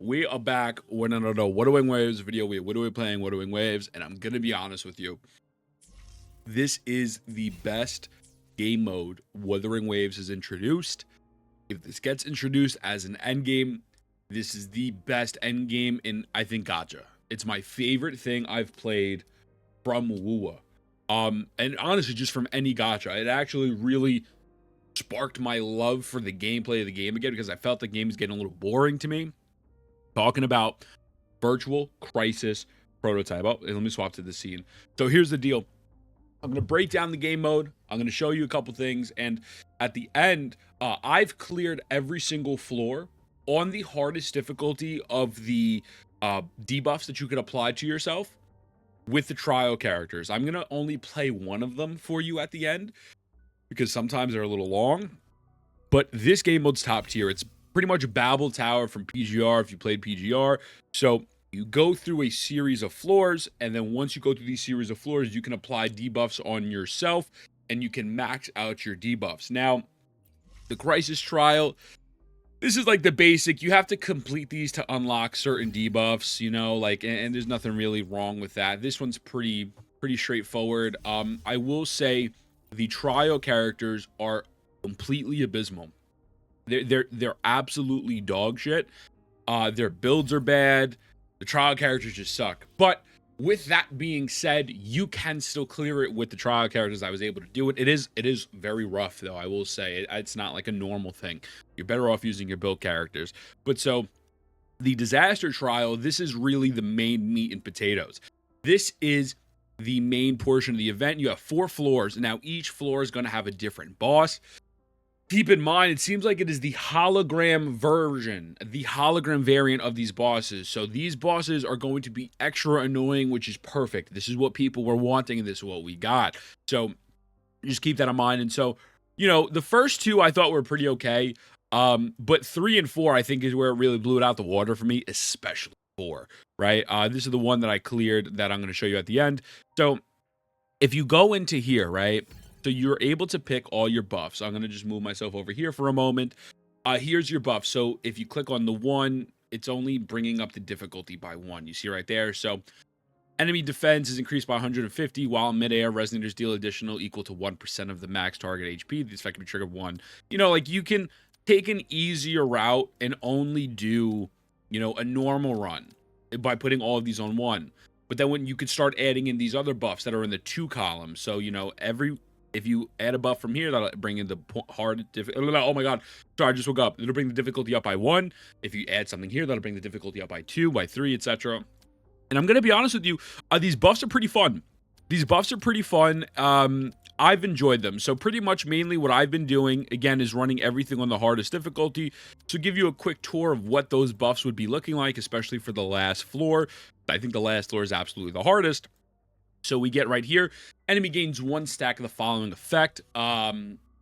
We are back with another Wuthering Waves video. We're literally playing Wuthering Waves, and I'm gonna be honest with you. This is the best game mode Wuthering Waves has introduced. If this gets introduced as an endgame, this is the best endgame in, I think, gacha. It's my favorite thing I've played from WoW. And honestly, just from any gacha. It actually really sparked my love for the gameplay of the game again because I felt the game was getting a little boring to me. Talking about virtual crisis prototype. Oh, let me swap to the scene. So here's the deal. I'm going to break down the game mode. I'm going to show you a couple things. And at the end, I've cleared every single floor on the hardest difficulty of the debuffs that you could apply to yourself with the trial characters. I'm going to only play one of them for you at the end because sometimes they're a little long. But this game mode's top tier. It's pretty much Babel Tower from PGR if you played PGR. So you go through a series of floors, and then once you go through these series of floors, you can apply debuffs on yourself, and you can max out your debuffs. Now, the Crisis Trial, this is like the basic. You have to complete these to unlock certain debuffs, you know, like, and there's nothing really wrong with that. This one's pretty straightforward. I will say the trial characters are completely abysmal. They're absolutely dog shit. Their builds are bad. The trial characters just suck. But with that being said, you can still clear it with the trial characters. I was able to do it. It is very rough, though, I will say. It's not like a normal thing. You're better off using your build characters. But so, the disaster trial, this is really the main meat and potatoes. This is the main portion of the event. You have 4 floors. Now, each floor is going to have a different boss. Keep in mind, it seems like it is the hologram version, the hologram variant of these bosses. So these bosses are going to be extra annoying, which is perfect. This is what people were wanting, and this is what we got. So just keep that in mind. And so, you know, the first 2 I thought were pretty okay. But 3 and 4, I think, is where it really blew it out the water for me, especially 4, right? This is the one that I cleared that I'm going to show you at the end. So if you go into here, right? So you're able to pick all your buffs. I'm going to just move myself over here for a moment. Here's your buff. So if you click on the 1, it's only bringing up the difficulty by 1. You see right there. So enemy defense is increased by 150, while in midair, resonators deal additional equal to 1% of the max target HP. This effect can be triggered 1. You know, like you can take an easier route and only do, you know, a normal run by putting all of these on 1. But then when you could start adding in these other buffs that are in the 2 columns. So, you know, if you add a buff from here, that'll bring in the hard difficulty. Oh my god. Sorry, I just woke up. It'll bring the difficulty up by 1. If you add something here, that'll bring the difficulty up by 2, by 3, etc. And I'm going to be honest with you, these buffs are pretty fun. These buffs are pretty fun. I've enjoyed them. So pretty much mainly what I've been doing, again, is running everything on the hardest difficulty. So give you a quick tour of what those buffs would be looking like, especially for the last floor. I think the last floor is absolutely the hardest. So we get right here, enemy gains 1 stack of the following effect.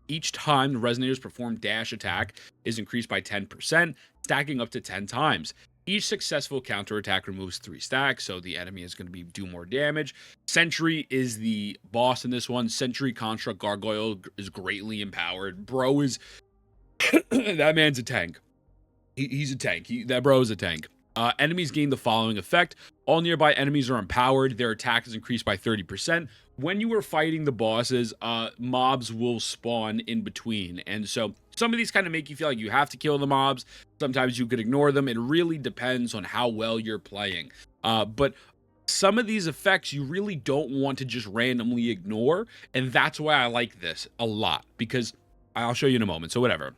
Each time the resonators perform dash attack is increased by 10%, stacking up to 10 times. Each successful counterattack removes 3 stacks, so the enemy is going to do more damage. Sentry is the boss in this one. Sentry Construct Gargoyle is greatly empowered. Bro is... that man's a tank. He's a tank. That bro is a tank. Enemies gain the following effect. All nearby enemies are empowered. Their attack is increased by 30%. When you are fighting the bosses, mobs will spawn in between. And so some of these kind of make you feel like you have to kill the mobs. Sometimes you could ignore them. It really depends on how well you're playing. But some of these effects you really don't want to just randomly ignore. And that's why I like this a lot. Because I'll show you in a moment. So whatever.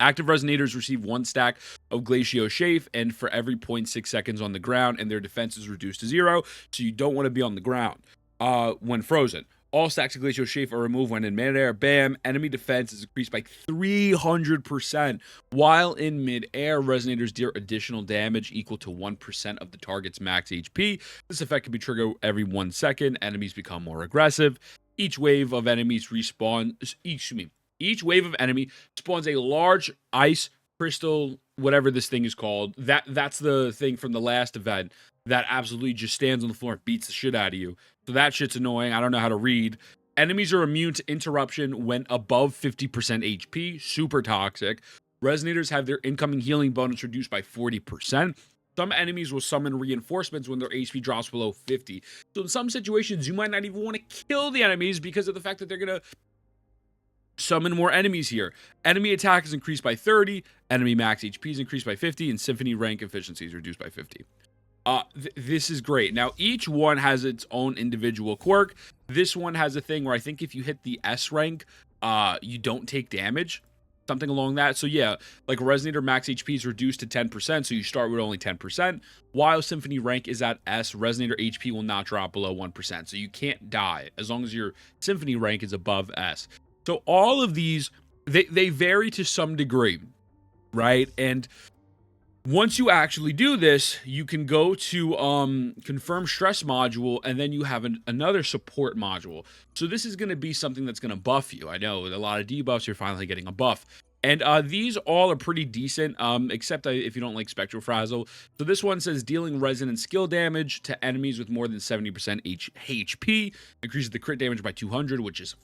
Active resonators receive 1 stack of Glacio Chafe, and for every 0.6 seconds on the ground, and their defense is reduced to 0, so you don't want to be on the ground when frozen. All stacks of Glacio Chafe are removed when in midair. Bam! Enemy defense is increased by 300%, while in midair, resonators deal additional damage equal to 1% of the target's max HP. This effect can be triggered every 1 second. Enemies become more aggressive. Each wave of enemies respawn... Each wave of enemy spawns a large ice crystal, whatever this thing is called. That's the thing from the last event that absolutely just stands on the floor and beats the shit out of you. So that shit's annoying. I don't know how to read. Enemies are immune to interruption when above 50% HP. Super toxic. Resonators have their incoming healing bonus reduced by 40%. Some enemies will summon reinforcements when their HP drops below 50. So in some situations, you might not even want to kill the enemies because of the fact that they're going to summon more enemies here. Enemy attack is increased by 30, enemy max HP is increased by 50, and symphony rank efficiency is reduced by 50. This is great. Now, each one has its own individual quirk. This one has a thing where I think if you hit the S rank, you don't take damage. Something along that. So yeah, like Resonator max HP is reduced to 10%, so you start with only 10%. While Symphony rank is at S, Resonator HP will not drop below 1%, so you can't die as long as your Symphony rank is above S. So all of these, they vary to some degree, right? And once you actually do this, you can go to confirm stress module, and then you have another support module. So this is going to be something that's going to buff you. I know with a lot of debuffs, you're finally getting a buff. And these all are pretty decent, except if you don't like Spectral Frazzle. So this one says dealing resonant skill damage to enemies with more than 70% HP. Increases the crit damage by 200, which is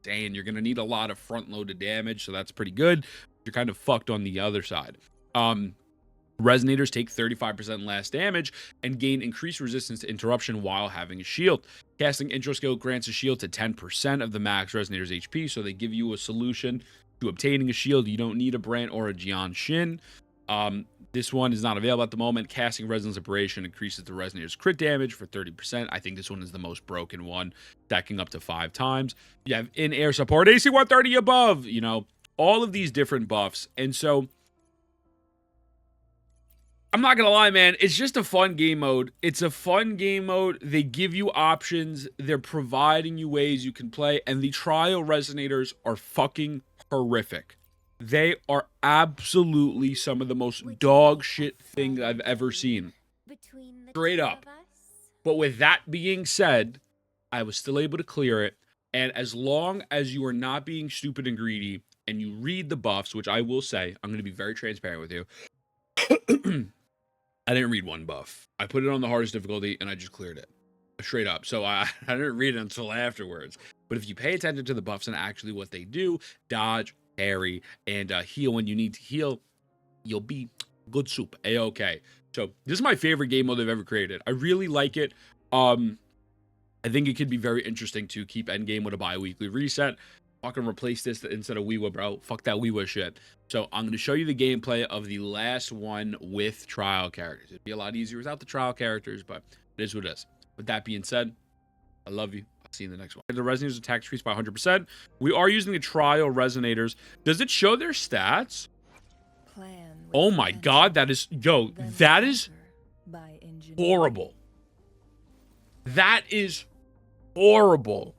insane. You're going to need a lot of front-loaded damage, so that's pretty good. You're kind of fucked on the other side. Resonators take 35% less damage and gain increased resistance to interruption while having a shield. Casting intro skill grants a shield to 10% of the max Resonator's HP, so they give you a solution to obtaining a shield. You don't need a Brant or a Jian Shin. This one is not available at the moment. Casting Resonance Liberation increases the Resonator's crit damage for 30%. I think this one is the most broken one, stacking up to 5 times. You have in-air support, AC 130 above, you know, all of these different buffs. And so I'm not going to lie, man. It's just a fun game mode. It's a fun game mode. They give you options. They're providing you ways you can play. And the trial resonators are fucking horrific. They are absolutely some of the most dog shit things I've ever seen. Straight up. But with that being said, I was still able to clear it. And as long as you are not being stupid and greedy and you read the buffs, which I will say, I'm going to be very transparent with you. I didn't read one buff. I put it on the hardest difficulty and I just cleared it. Straight up. So I didn't read it until afterwards. But if you pay attention to the buffs and actually what they do, dodge, parry, and heal when you need to heal, you'll be good soup. A-okay. So this is my favorite game mode they've ever created. I really like it. I think it could be very interesting to keep Endgame with a bi-weekly reset. Fucking replace this instead of Weewa, bro. Fuck that Weewa shit. So I'm going to show you the gameplay of the last one with trial characters. It'd be a lot easier without the trial characters, but it is what it is. With that being said, I love you. I'll see you in the next one. The Resonators attack increased by 100%. We are using the trial Resonators. Does it show their stats? Oh my god, that is... Yo, that is horrible. That is horrible.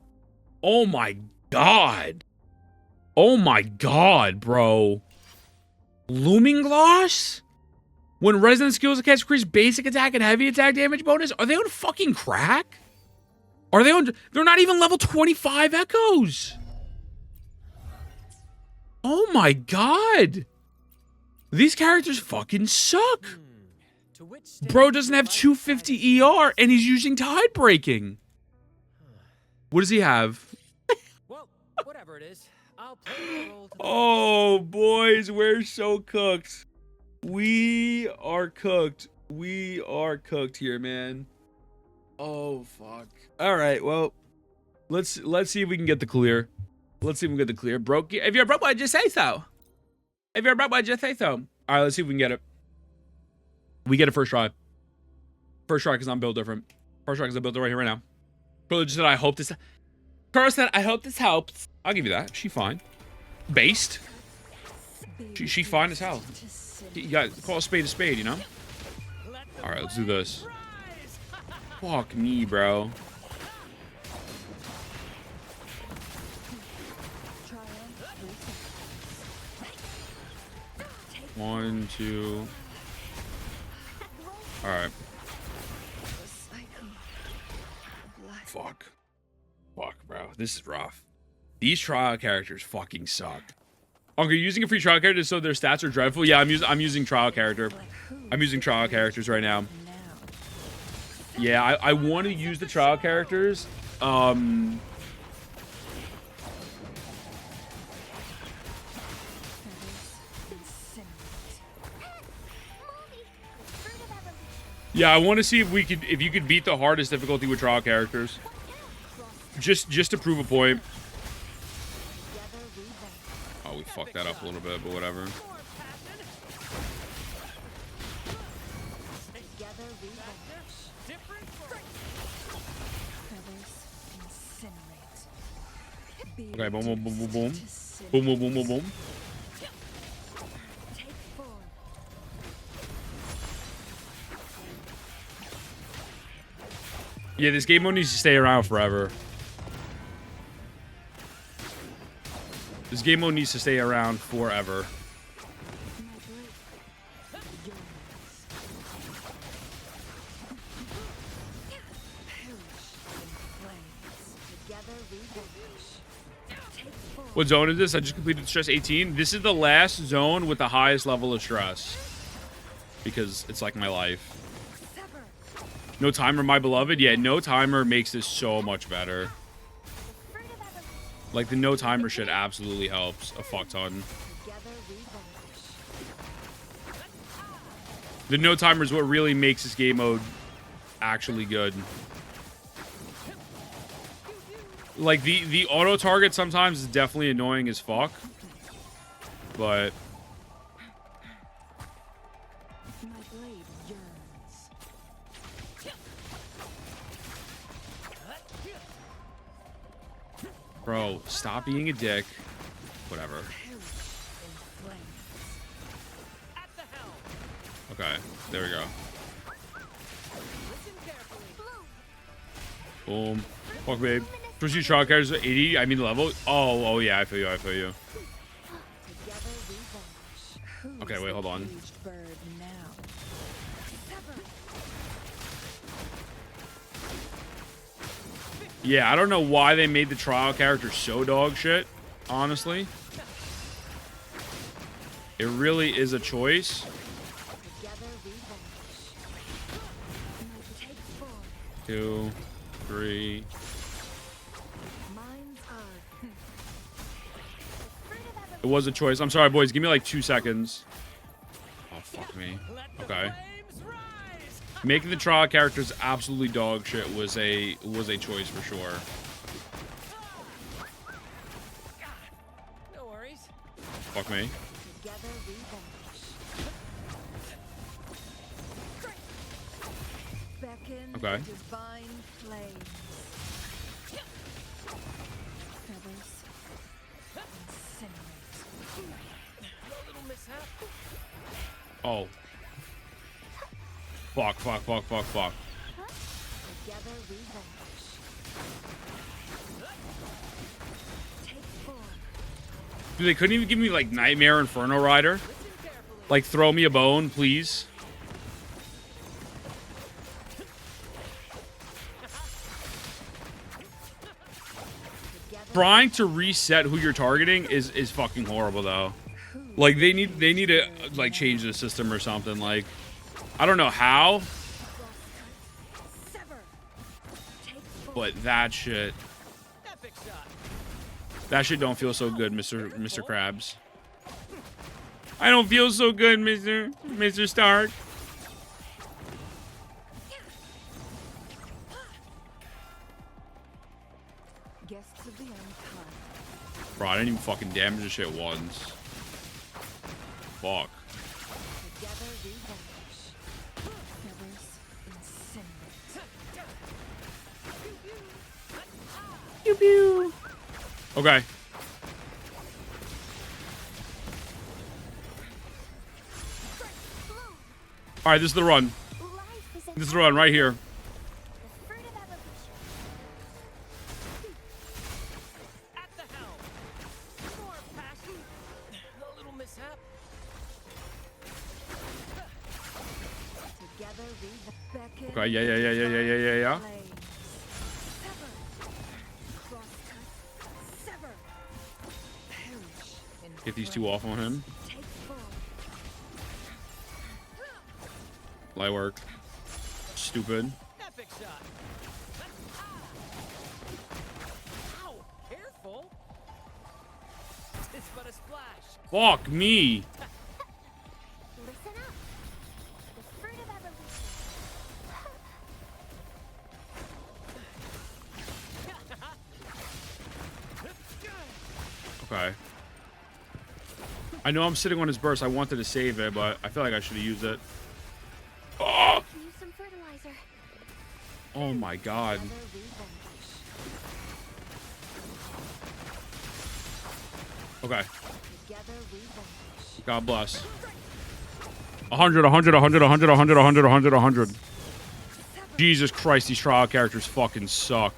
Oh my god. Oh my god, bro. Looming Gloss? When resonant skills cast increase basic attack and heavy attack damage bonus? Are they on fucking crack? Are they on... They're not even level 25 echoes. Oh my god. These characters fucking suck. Bro doesn't have 250 ER and he's using Tide Breaking. What does he have? Well, whatever it is, I'll play the role to the Oh, boys, we're so cooked. We are cooked. We are cooked here, man. Oh, fuck. All right, well, let's see if we can get the clear. Let's see if we can get the clear. Broke. If you're broke, why'd you say so? If you're broke, why'd you say so? All right, let's see if we can get it. We get it first try. First try because I'm built different. First try because I'm built right here, right now. Carla just said, I hope this... Carla said, I hope this helps. I'll give you that. She fine. Based. She fine as hell. You got call a spade, you know? All right, let's do this. Fuck me, bro. One, two. All right. Fuck, bro. This is rough. These trial characters fucking suck. Uncle, you're using a free trial character so their stats are dreadful? Yeah, I'm using trial character. I'm using trial characters right now. Yeah, I want to use the trial characters. Yeah, I want to see if you could beat the hardest difficulty with trial characters. Just to prove a point. Oh, we fucked that up a little bit, but whatever. Okay, boom, boom, boom, boom, boom. Boom, boom, boom, boom, boom. Yeah, this game mode needs to stay around forever. This game mode needs to stay around forever. What zone is this? I just completed stress 18. This is the last zone with the highest level of stress. Because it's like my life. No timer, my beloved. Yeah, no timer makes this so much better. Like, the no timer shit absolutely helps a fuck ton. The no timer is what really makes this game mode actually good. Like, the auto target sometimes is definitely annoying as fuck. But bro, stop being a dick. Whatever. Okay, there we go. Boom. Fuck, babe. First you trial characters 80, I mean level. Oh, yeah, I feel you, I feel you. Okay, wait, hold on. Yeah, I don't know why they made the trial character so dog shit, honestly. It really is a choice. 2, 3. It was a choice. I'm sorry, boys. Give me like 2 seconds. Oh, fuck me. Okay. Making the trial characters absolutely dog shit was a choice for sure. No worries. Fuck me. Okay. Oh. Fuck, fuck, fuck, fuck, fuck. Dude, they couldn't even give me, like, Nightmare Inferno Rider. Like, throw me a bone, please. Trying to reset who you're targeting is fucking horrible, though. Like, they need to, like, change the system or something. Like, I don't know how. But that shit don't feel so good, Mr. Krabs. I don't feel so good, Mr. Stark. Bro, I didn't even fucking damage this shit once. Fuck. Pew pew. Okay. Alright, this is the run. This is the run right here. Okay, yeah. Get these 2 off on him. Light work. Stupid. Epic shot. Ow, careful. It's but a splash. Fuck me. Listen up. The fruit of evolution. Okay. I know I'm sitting on his burst. I wanted to save it, but I feel like I should have used it. Oh! Use some fertilizer. Oh my god. Okay. God bless. 100, 100, 100, 100, 100, 100, 100, 100. Jesus Christ, these trial characters fucking suck.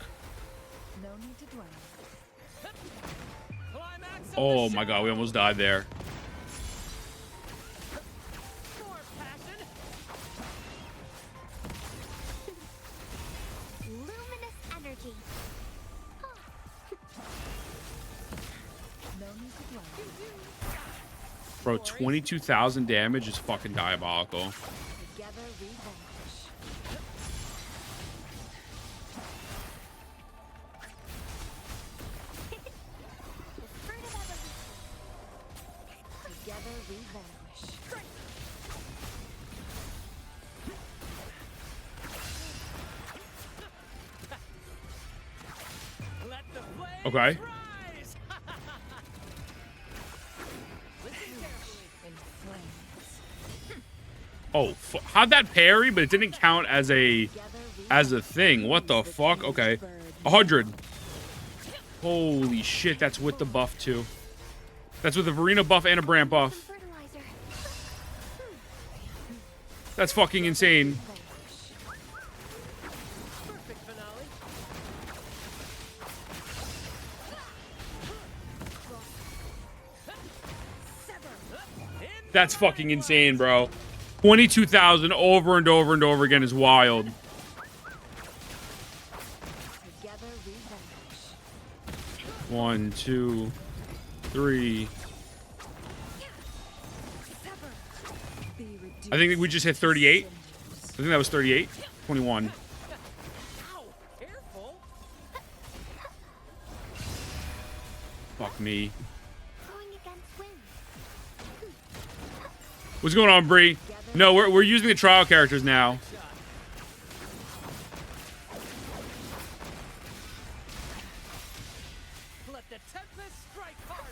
No need to dwell. Climax of Oh the my show. god, we almost died there. More passion. Luminous energy. No need to dwell. Bro, 22,000 damage is fucking diabolical. Together we vanish. The fruit of evolution. Together we vanish. Let the flames Okay. rise. Listen carefully. In flames. Oh, how'd that parry, but it didn't count as a Together we thing? What the fuck? Okay. 100. Holy shit, that's with the buff too. That's with a Verena buff and a Brant some buff. fertilizer. That's fucking insane. Vanish. Perfect finale. Sever. That's fucking insane, bro. 22,000 over and over and over again is wild. Together we vanish. 1, 2, 3. Sever. Be reduced. I think we just hit 38. I think that was 38. 21. Ow, careful. Fuck me. Going against wind. What's going on, Bree? No, we're using the trial characters now. Let the tempest strike harder.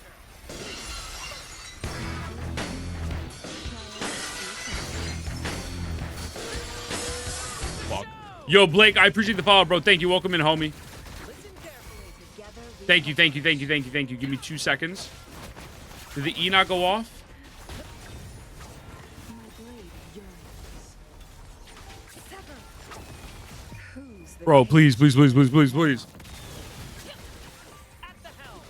Fuck. Yo, Blake, I appreciate the follow, bro. Thank you. Welcome in, homie. Listen carefully. Together we Thank you, thank you, thank you, thank you, thank you. Give me 2 seconds. Did the E not go off? my blade yearns. Sever. Who's the Bro, please, please, please, please, please, please. At the helm.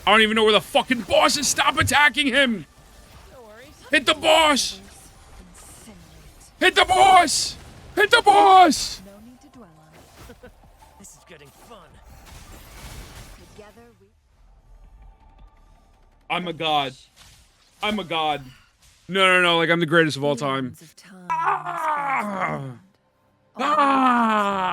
I don't even know where the fucking boss is. Stop attacking him. No worries. Hit the boss. Incinerate. Hit the boss. Hit the boss. No need to dwell on it. This is getting fun. Together we I'm a god. I'm a god. No, no, no. Like, I'm the greatest of all time. Winds of time Ah! has been Ah!